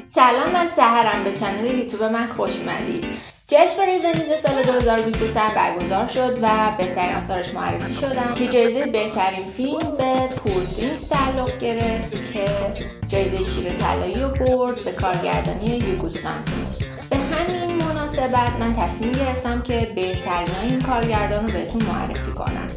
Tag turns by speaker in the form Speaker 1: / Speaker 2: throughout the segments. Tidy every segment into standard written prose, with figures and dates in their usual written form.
Speaker 1: سلام، من سحرم. به کانال یوتیوب من خوش اومدید. جشنواره ونیز سال 2023 برگزار شد و بهترین آثارش معرفی شدن که جایزه بهترین فیلم به پور درینکس تعلق گرفت که جایزه شیر طلایی رو برد به کارگردانی یوگوس لانتیموس. به همین مناسبت من تصمیم گرفتم که بهترین این کارگردان رو بهتون معرفی کنم.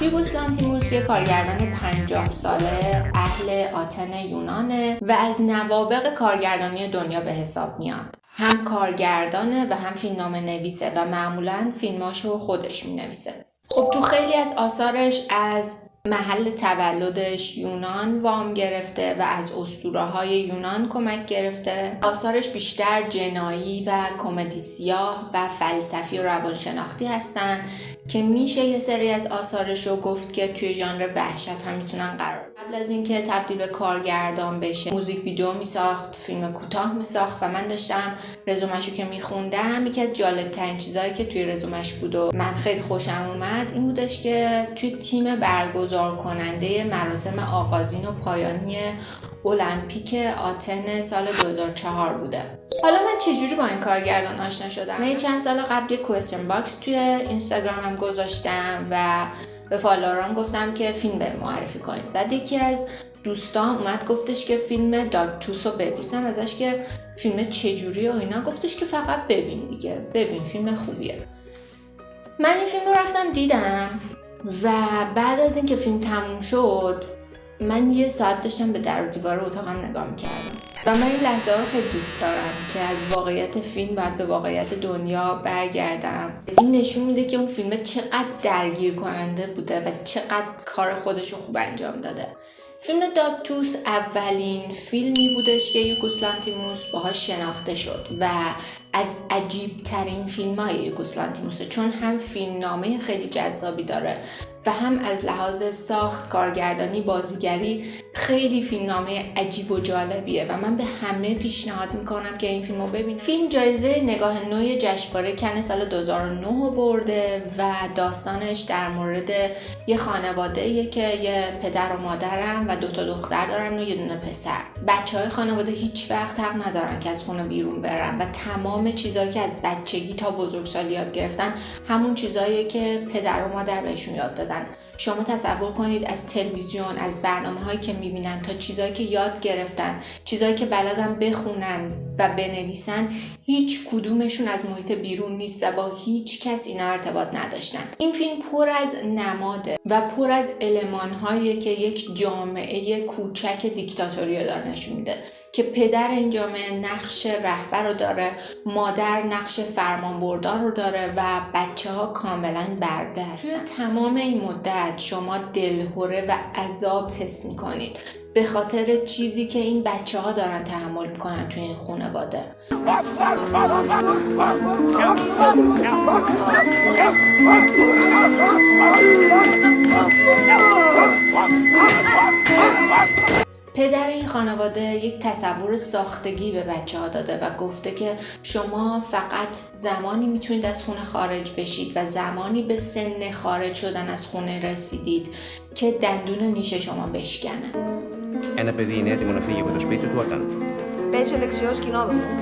Speaker 1: یوگوس لانتیموس یک کارگردان 50 ساله اهل آتن یونانه و از نوابغ کارگردانی دنیا به حساب میاد. هم کارگردانه و هم فیلمنامه نویسه و معمولاً فیلماشو خودش مینویسه. خب تو خیلی از آثارش از محل تولدش یونان وام گرفته و از اسطوره‌های یونان کمک گرفته. آثارش بیشتر جنایی و کمدی سیاه و فلسفی و روانشناختی هستن که میشه یه سری از آثارشو گفت که توی ژانر وحشت هم میتونن قرار. قبل از اینکه تبدیل به کارگردان بشه موزیک ویدیو میساخت، فیلم کوتاه میساخت و من داشتم رزومه‌شو که میخوندم یکی از جالب ترین چیزایی که توی رزومش بود و من خیلی خوشم اومد این بودش که توی تیم برگزار کننده مراسم آغازین و پایانی المپیک آتن سال 2004 بوده. حالا من چجوری با این کارگردان آشنا شدم؟ من چند سال قبل یک کوئسچن باکس توی اینستاگرامم گذاشتم و به فالوورام گفتم که فیلم به معرفی کنید. بعد یکی از دوستان اومد گفتش که فیلم داگتوس رو ببینم ازش که فیلم چجوریه و اینا. گفتش که فقط ببین دیگه، ببین فیلم خوبیه. من این فیلم رو رفتم دیدم و بعد از اینکه فیلم تموم شد من یه ساعت داشتم به در و دیوار اتاقم نگاه میکردم و من این لحظه رو خیلی دوست دارم که از واقعیت فیلم باید به واقعیت دنیا برگردم. این نشون میده که اون فیلم چقدر درگیر کننده بوده و چقدر کار خودش رو خوب انجام داده. فیلم داگتوس اولین فیلمی بودش که یوگوس لانتیموس باهاش شناخته شد و از عجیب ترین فیلم های یوگوس لانتیموسه، چون هم فیلمنامه خیلی جذابی داره و هم از لحاظ ساخت، کارگردانی، بازیگری خیلی فیلمنامه عجیب و جالبیه و من به همه پیشنهاد میکنم که این فیلم رو ببین. فیلم جایزه نگاه نو جشنواره کن سال 2009 برده و داستانش در مورد یه خانواده‌ایه که یه پدر و مادرن و 2 تا دختر دارن و یه دونه پسر. بچه‌های خانواده هیچ وقت حق ندارن که از خونه بیرون برن و تمام چیزایی که از بچگی تا بزرگسالی یاد گرفتن همون چیزاییه که پدر و مادر بهشون یاد دادن. شما تصور کنید از تلویزیون، از برنامه‌هایی که می‌بینن تا چیزایی که یاد گرفتن، چیزایی که بلدن بخونن و بنویسن، هیچ کدومشون از محیط بیرون نیست و با هیچ کس اینا ارتباط نداشتن. این فیلم پر از نماده و پر از المان‌هایی که یک جامعه کوچک دیکتاتوری رو داره نشون میده که پدر این جامعه نقش رهبر رو داره، مادر نقش فرمانبردار رو داره و بچه‌ها کاملا برده هستن. توی تمام این مدت شما دلهره و عذاب حس می‌کنید به خاطر چیزی که این بچه‌ها دارن تحمل می‌کنن توی این خانواده. پدر این خانواده یک تصور ساختگی به بچه‌ها داده و گفته که شما فقط زمانی میتونید از خونه خارج بشید و زمانی به سن خارج شدن از خونه رسیدید که دندون نیش شما بشکنه.
Speaker 2: Ένα παιδί είναι έτοιμο να φύγει από το σπίτι του όταν.
Speaker 3: Πέσει ο δεξιός κοινόδοντος.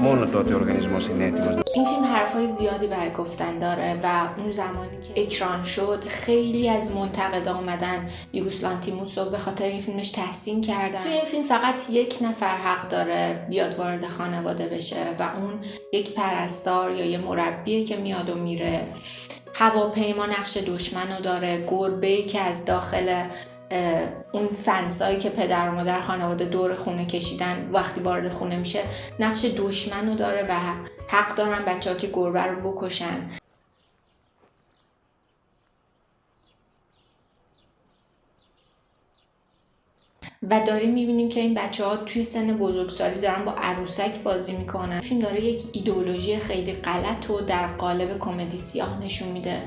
Speaker 2: Μόνο τότε ο οργανισμός είναι έτοιμος.
Speaker 1: این فیلم حرفای زیادی برای گفتن داره و اون زمانی که اکران شد خیلی از منتقدا اومدن یوگوس لانتیموس رو به خاطر این فیلمش تحسین کردن. توی این فیلم فقط یک نفر حق داره بیاد وارد خانواده بشه و اون یک پرستار یا یه مربیه که میاد و میره. هواپیما نقش دشمن رو داره. گربه‌ای که از داخل اون فنسایی که پدر و مادر خانواده دور خونه کشیدن وقتی وارد خونه میشه نقش دشمن رو داره و حق دارن بچه‌ها که گربه رو بکشن. و داریم میبینیم که این بچه‌ها توی سن بزرگسالی دارن با عروسک بازی میکنن. فیلم داره یک ایدئولوژی خیلی غلط و در قالب کمدی سیاه نشون میده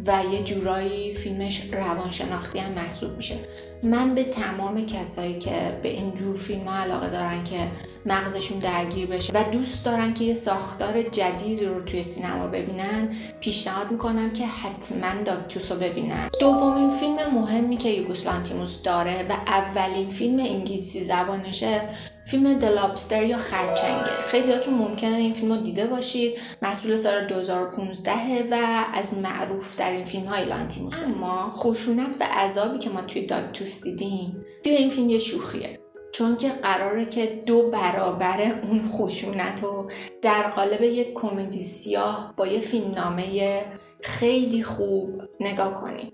Speaker 1: و یه جورایی فیلمش روانشناختی هم محسوب میشه. من به تمام کسایی که به این جور فیلم‌ها علاقه دارن که مغزشون درگیر بشه و دوست دارن که یه ساختار جدیدی رو توی سینما ببینن، پیشنهاد میکنم که حتما داکتوس رو ببینن. دومین فیلم مهمی که یوگوس لانتیموس داره و اولین فیلم انگلیسی زبانشه فیلم د لابستر یا خرچنگه. خیلیاتون ممکنه این فیلم رو دیده باشید، محصول سال 2015 و از معروف ترین فیلم های لانتیموسه. ما خشونت و عذابی که ما توی داکتوس دیدیم توی این فیلم یه شوخیه، چون که قراره که 2 برابر اون خشونت رو در قالب یک کمدی سیاه با یه فیلمنامه خیلی خوب نگاه کنیم.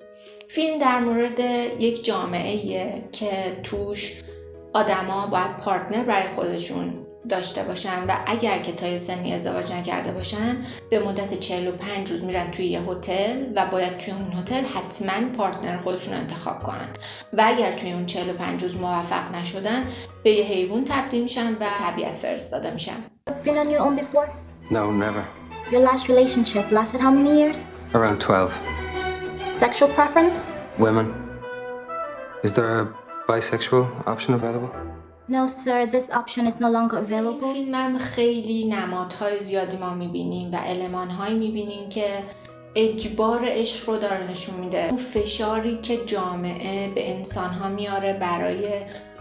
Speaker 1: فیلم در مورد یک جامعه‌ایه که توش آدما باید پارتنر برای خودشون داشته باشن و اگر که تا یه سنی ازدواج نکرده باشن به مدت 45 روز میرن توی یه هتل و باید توی اون هتل حتما پارتنر خودشون انتخاب کنن و اگر توی اون 45 روز موفق نشدن به یه حیوان تبدیل میشن و طبیعت فرستاده میشن.
Speaker 4: Been on your own before?
Speaker 5: No, never.
Speaker 4: Your last relationship lasted how many years?
Speaker 5: Around 12.
Speaker 4: Sexual preference?
Speaker 5: Women. Is there a bisexual option available?
Speaker 4: No, sir. This option is no longer available.
Speaker 1: این فیلم هم خیلی نمادهای زیادی ما میبینیم و المانهایی میبینیم که اجبار عشق رو داره نشون میده. اون فشاری که جامعه به انسانها میاره برای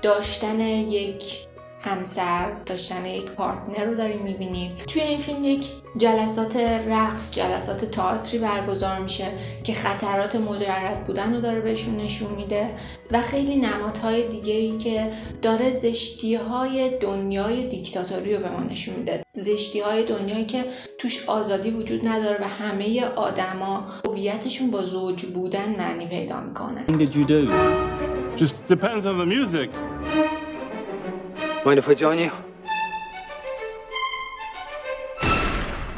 Speaker 1: داشتن یک همسر، داشتن یک پارتنر رو داریم میبینیم. توی این فیلم یک جلسات رقص، جلسات تئاتری برگزار میشه که خطرات مجرد بودن رو داره بهشون نشون میده و خیلی نمادهای دیگه‌ای که داره زشتی‌های دنیای دیکتاتوری رو به ما نشون میده. زشتی‌های دنیایی که توش آزادی وجود نداره و همه آدما هویتشون با زوج بودن معنی پیدا میکنه.
Speaker 6: What did you do?
Speaker 7: Just depends on the music.
Speaker 5: Mind if I join you?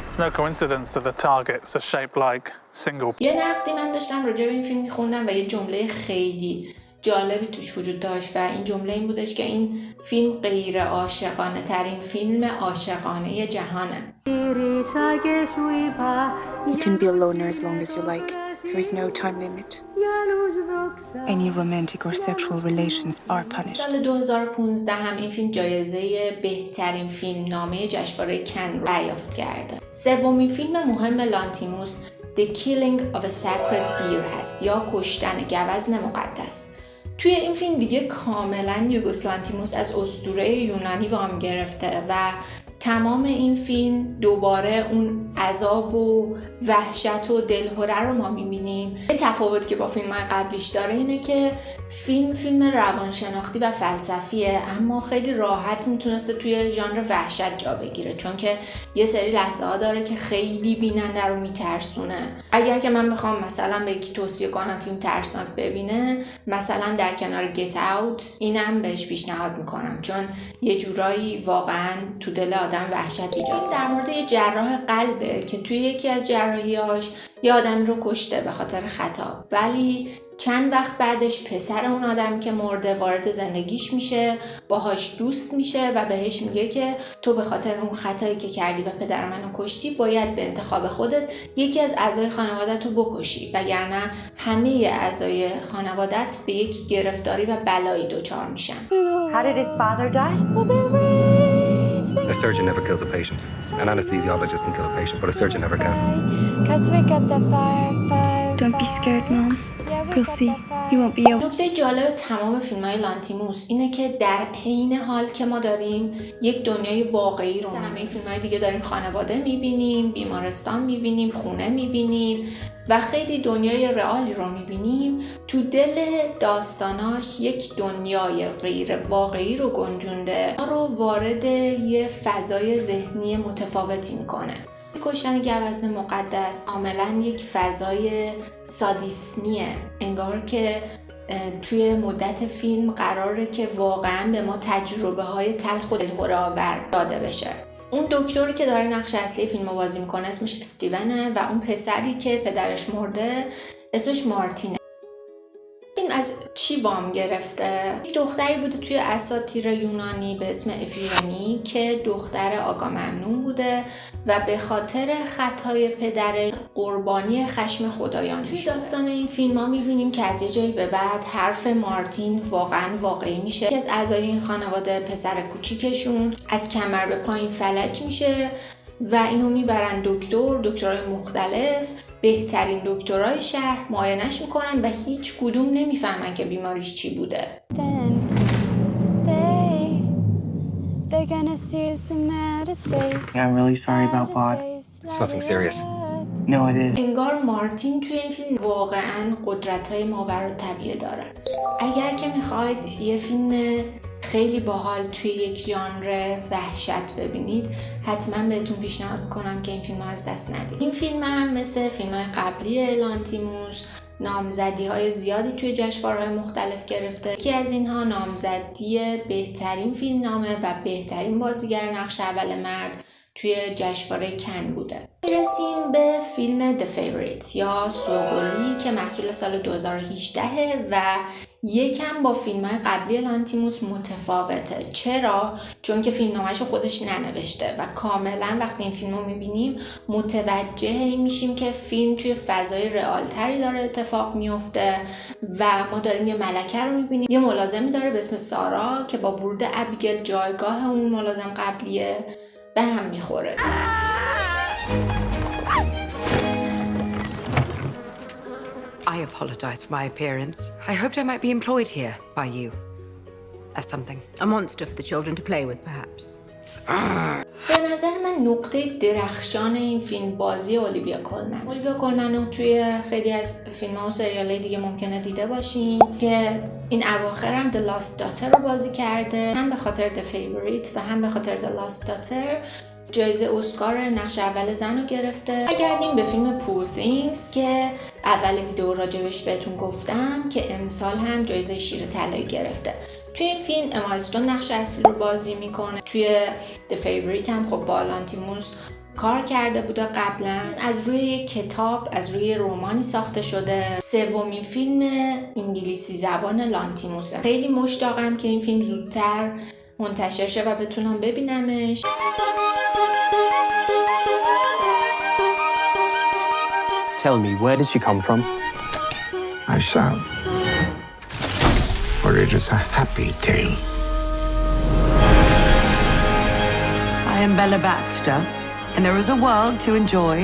Speaker 8: It's no coincidence that the targets are shaped like single.
Speaker 1: یه نقدی من داشتم راجع به این فیلم می‌خوندم و یه جمله خیلی جالبی توش وجود داشت و این جمله این بودش که این فیلم غیر عاشقانه ترین فیلم عاشقانه جهانه.
Speaker 9: You can be a loner as long as you like. There is no time limit. Any romantic or sexual relations are punished.
Speaker 1: سال 2015 هم این فیلم جایزه بهترین فیلم نامه جشنواره کن رو دریافت کرده. سومین فیلم مهم لانتیموس The Killing of a Sacred Deer هست یا کشتن گوزن مقدس. توی این فیلم دیگه کاملا یوگوس لانتیموس از اسطوره یونانی وام گرفته و تمام این فیلم دوباره اون عذاب و وحشت و دلهره رو ما میبینیم. یه تفاوت که با فیلم‌های قبلیش داره اینه که فیلم روانشناختی و فلسفیه، اما خیلی راحت میتونسته توی ژانر وحشت جا بگیره، چون که یه سری لحظه ها داره که خیلی بیننده رو میترسونه. اگر که من بخوام مثلا به یکی توصیه کنم فیلم ترسناک ببینه، مثلا در کنار Get Out اینم بهش پیشنهاد میکنم، چون یه جورایی واقعا تو دل آدم وحشت ایجاد. در مورد یه جراح قلبه که توی یکی از جراحی‌هاش یه آدمی رو کشته به خاطر خطا، ولی چند وقت بعدش پسر اون آدمی که مرده وارد زندگیش میشه، باهاش دوست میشه و بهش میگه که تو به خاطر اون خطایی که کردی و پدر منو کشتی باید به انتخاب خودت یکی از اعضای خانوادت رو بکشی، وگرنه همه اعضای خانوادت به یک گرفتاری و بلایی دچار میشن.
Speaker 3: How did his father die?
Speaker 5: A surgeon never kills a patient. An anesthesiologist can kill a patient, but a surgeon never can.
Speaker 9: Don't be scared, Mom. You'll see. You won't be able.
Speaker 1: نکته جالب تمام فیلم‌های لانتیموس اینه که در حین حال که ما داریم یک دنیای واقعی رو همه فیلم‌های دیگه داریم خانواده می‌بینیم، بیمارستان می‌بینیم، خونه می‌بینیم و خیلی دنیای رئالی رو می‌بینیم، تو دل داستاناش یک دنیای غیر واقعی رو گنجونده، ما رو وارد یه فضای ذهنی متفاوتی می‌کنه. کشتن گوزن مقدس عاملاً یک فضای سادیسمیه، انگار که توی مدت فیلم قراره که واقعاً به ما تجربه های تلخ و دلهره‌آور داده بشه. اون دکتری که داره نقش اصلی فیلم رو بازی میکنه اسمش استیونه و اون پسری که پدرش مرده اسمش مارتینه. فیلم از چی وام گرفته؟ یک دختری بوده توی اساطیر یونانی به اسم افیژنی که دختر آگاممنون بوده و به خاطر خطای پدر قربانی خشم خدایان توی داستان این فیلم ها میبینیم که از یه جایی به بعد حرف مارتین واقعا واقعی میشه. از اعضای این خانواده پسر کوچیکشون از کمر به پایین فلج میشه و اینو میبرن دکترای مختلف، بهترین دکترای شهر معاینش میکنن و هیچ کدوم نمیفهمن که بیماریش چی بوده.
Speaker 6: I'm really sorry about Bod.
Speaker 5: It's nothing serious.
Speaker 6: No, it is.
Speaker 1: انگار مارتین توی این فیلم واقعا قدرت‌های ماورالطبیعه داره. اگر که میخواید یه فیلم خیلی باحال توی یک ژانر وحشت ببینید، حتما بهتون پیشنهاد میکنم که این فیلم رو از دست ندید. این فیلم هم مثل فیلم‌های قبلی لانتیموس نامزدی‌های زیادی توی جشنواره‌های مختلف گرفته. یکی از اینها نامزدی بهترین فیلمنامه و بهترین بازیگر نقش اول مرد توی جشنواره کن بوده. میرسیم به فیلم The Favorite یا سوگلی که محصول سال 2018 و یکم با فیلم‌های قبلی لانتیموس متفاوته. چرا؟ چون که فیلمنامه‌شو خودش ننوشته و کاملا وقتی این فیلم رو میبینیم متوجه این میشیم که فیلم توی فضای رئالتری داره اتفاق میفته و ما داریم یه ملکه رو میبینیم. یه ملازمی داره به اسم سارا که با ورود ابیگل جایگاه اون ملازم قبلیه به هم میخوره.
Speaker 3: I apologize for my appearance. I hoped I might be employed here by you. As something. A monster for the children to play with, perhaps.
Speaker 1: به نظر من نقطه درخشان این فیلم بازی اولیویا کولمن رو توی خیلی از فیلم‌ها و سریال‌های دیگه ممکنه دیده باشین که این اواخر هم The Lost Daughter رو بازی کرده، هم به خاطر The Favorite و هم به خاطر The Lost Daughter جایزه اسکار نقش اول زن رو گرفته. بگردیم به فیلم پور things که اول ویدیو راجبش بهتون گفتم که امسال هم جایزه شیر طلایی گرفته. توی این فیلم اما استون نقش اصلی رو بازی میکنه. توی The Favorite هم خب با لانتیموس کار کرده بوده قبلا. از روی یک کتاب، از روی رمانی ساخته شده. سومین فیلم انگلیسی زبان لانتیموسه. خیلی مشتاقم که این فیلم زودتر منتشر شه و بتونم ببینمش.
Speaker 10: Tell me, where did she come from?
Speaker 11: I shall. For it is a happy tale.
Speaker 3: I am Bella Baxter, and there is a world to enjoy.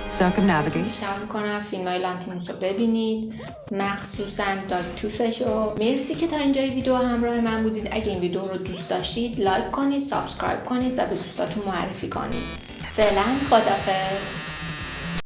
Speaker 3: Circumnavigate.
Speaker 1: پیشنهاد میکنم فیلم های لانتیموس رو ببینید، مخصوصا داگتوسشو. مرسی که تا اینجای ویدیو همراه من بودید. اگه این ویدیو رو دوست داشتید لایک کنید، سابسکرایب کنید و به دوستاتون معرفی کنید. فعلا خداحافظ.